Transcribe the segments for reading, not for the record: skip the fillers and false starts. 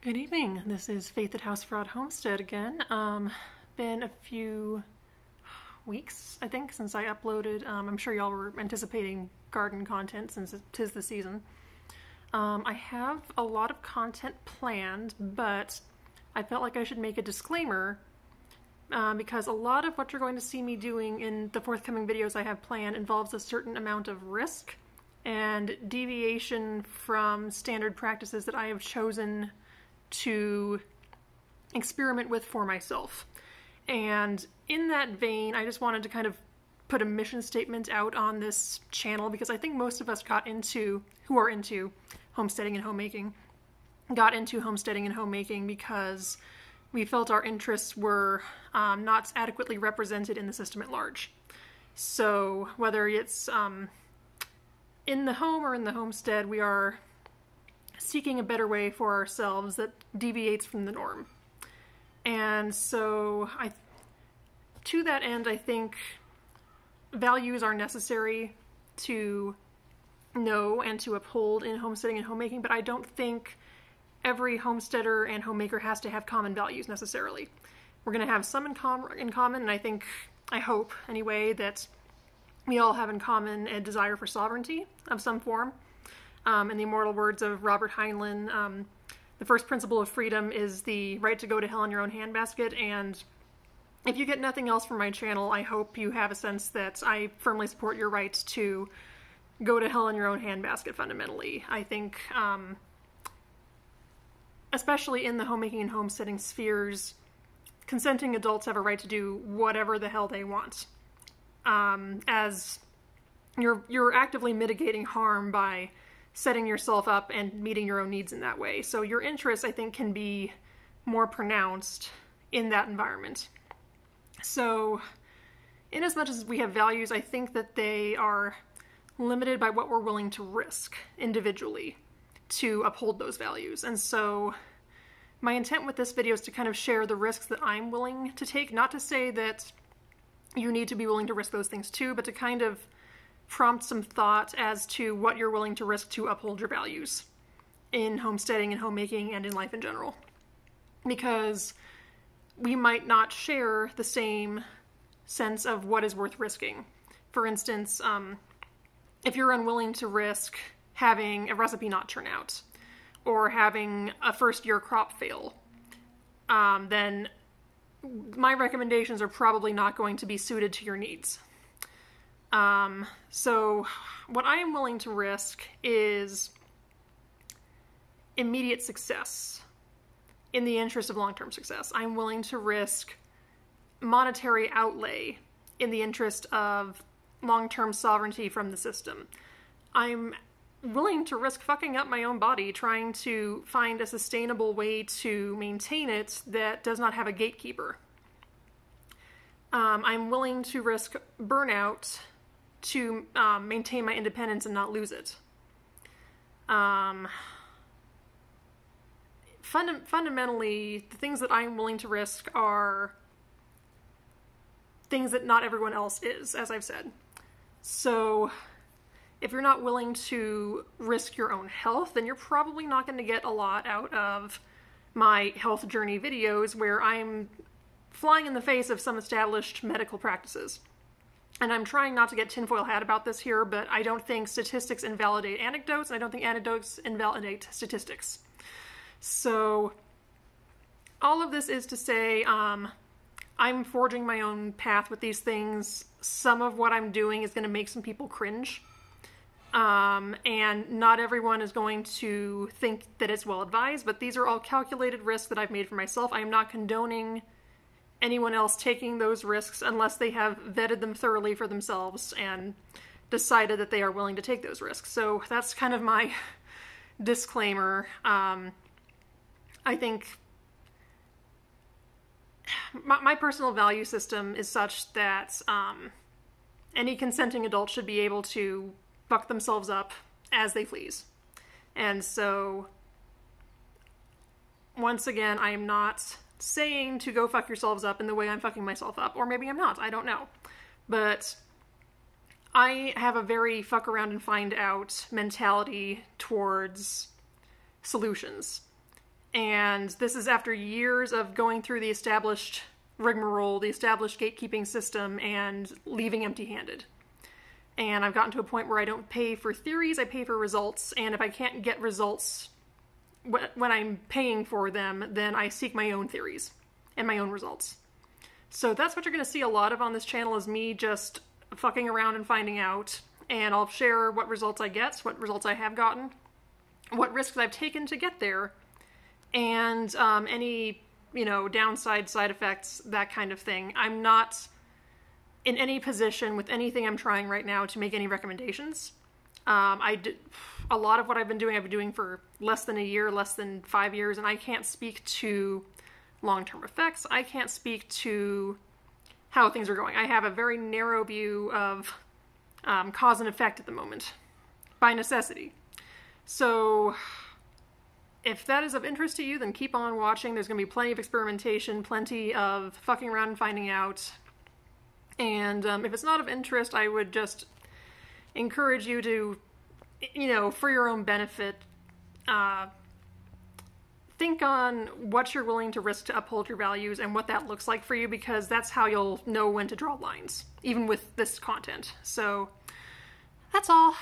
Good evening. This is Faith at House Fraud Homestead again. Been a few weeks, I think, since I uploaded. I'm sure y'all were anticipating garden content since tis the season. I have a lot of content planned, but I felt like I should make a disclaimer because a lot of what you're going to see me doing in the forthcoming videos I have planned involves a certain amount of risk and deviation from standard practices that I have chosen to experiment with for myself. And in that vein, I just wanted to kind of put a mission statement out on this channel because I think most of us who are into homesteading and homemaking, got into homesteading and homemaking because we felt our interests were not adequately represented in the system at large. So whether it's in the home or in the homestead, we are seeking a better way for ourselves that deviates from the norm. And so to that end, I think values are necessary to know and to uphold in homesteading and homemaking, but I don't think every homesteader and homemaker has to have common values necessarily. We're going to have some in common, and I hope anyway, that we all have in common a desire for sovereignty of some form. In the immortal words of Robert Heinlein, the first principle of freedom is the right to go to hell in your own handbasket, and if you get nothing else from my channel, I hope you have a sense that I firmly support your right to go to hell in your own handbasket fundamentally. I think, especially in the homemaking and homesteading spheres, consenting adults have a right to do whatever the hell they want. As you're actively mitigating harm by setting yourself up and meeting your own needs in that way. So your interests, I think, can be more pronounced in that environment. So in as much as we have values, I think that they are limited by what we're willing to risk individually to uphold those values. And so my intent with this video is to kind of share the risks that I'm willing to take, not to say that you need to be willing to risk those things too, but to kind of prompt some thought as to what you're willing to risk to uphold your values in homesteading and homemaking and in life in general. Because we might not share the same sense of what is worth risking. For instance, if you're unwilling to risk having a recipe not turn out, or having a first-year crop fail, then my recommendations are probably not going to be suited to your needs. So what I am willing to risk is immediate success in the interest of long-term success. I'm willing to risk monetary outlay in the interest of long-term sovereignty from the system. I'm willing to risk fucking up my own body trying to find a sustainable way to maintain it that does not have a gatekeeper. I'm willing to risk burnout to maintain my independence and not lose it. Fundamentally, the things that I'm willing to risk are things that not everyone else is, as I've said. So if you're not willing to risk your own health, then you're probably not going to get a lot out of my health journey videos where I'm flying in the face of some established medical practices. And I'm trying not to get tinfoil hat about this here, but I don't think statistics invalidate anecdotes, and I don't think anecdotes invalidate statistics. So all of this is to say, I'm forging my own path with these things. Some of what I'm doing is going to make some people cringe. And not everyone is going to think that it's well advised, but these are all calculated risks that I've made for myself. I am not condoning anyone else taking those risks unless they have vetted them thoroughly for themselves and decided that they are willing to take those risks. So that's kind of my disclaimer. I think my personal value system is such that any consenting adult should be able to fuck themselves up as they please. And so, once again, I am not saying to go fuck yourselves up in the way I'm fucking myself up, or maybe I'm not, I don't know. But I have a very fuck around and find out mentality towards solutions. And this is after years of going through the established rigmarole, the established gatekeeping system, and leaving empty-handed. And I've gotten to a point where I don't pay for theories, I pay for results, and if I can't get results when I'm paying for them, then I seek my own theories and my own results. So that's what you're going to see a lot of on this channel, is me just fucking around and finding out, and I'll share what results I get, what results I have gotten, what risks I've taken to get there, and any, you know, downside, side effects, that kind of thing. I'm not in any position with anything I'm trying right now to make any recommendations. A lot of what I've been doing for less than a year, less than 5 years, and I can't speak to long-term effects. I can't speak to how things are going. I have a very narrow view of cause and effect at the moment, by necessity. So if that is of interest to you, then keep on watching. There's going to be plenty of experimentation, plenty of fucking around and finding out. And if it's not of interest, I would just encourage you to, you know, for your own benefit, think on what you're willing to risk to uphold your values and what that looks like for you, because that's how you'll know when to draw lines, even with this content. So that's all.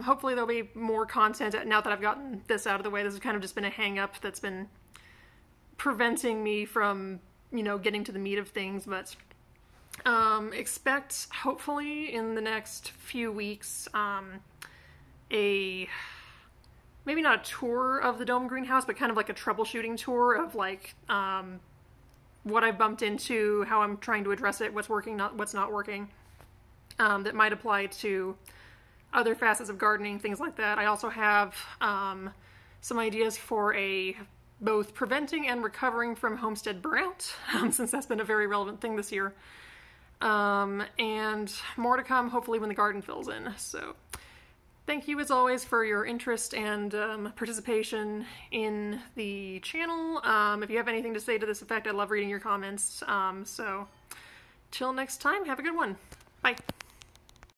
Hopefully there'll be more content now that I've gotten this out of the way. This has kind of just been a hang-up that's been preventing me from, you know, getting to the meat of things, but expect, hopefully, in the next few weeks, maybe not a tour of the dome greenhouse, but kind of like a troubleshooting tour of, like, what I've bumped into, how I'm trying to address it, what's working, what's not working, that might apply to other facets of gardening, things like that. I also have some ideas for both preventing and recovering from homestead burnout, since that's been a very relevant thing this year. And more to come, hopefully, when the garden fills in. So thank you, as always, for your interest and participation in the channel. If you have anything to say to this effect, I love reading your comments. So till next time, have a good one. Bye.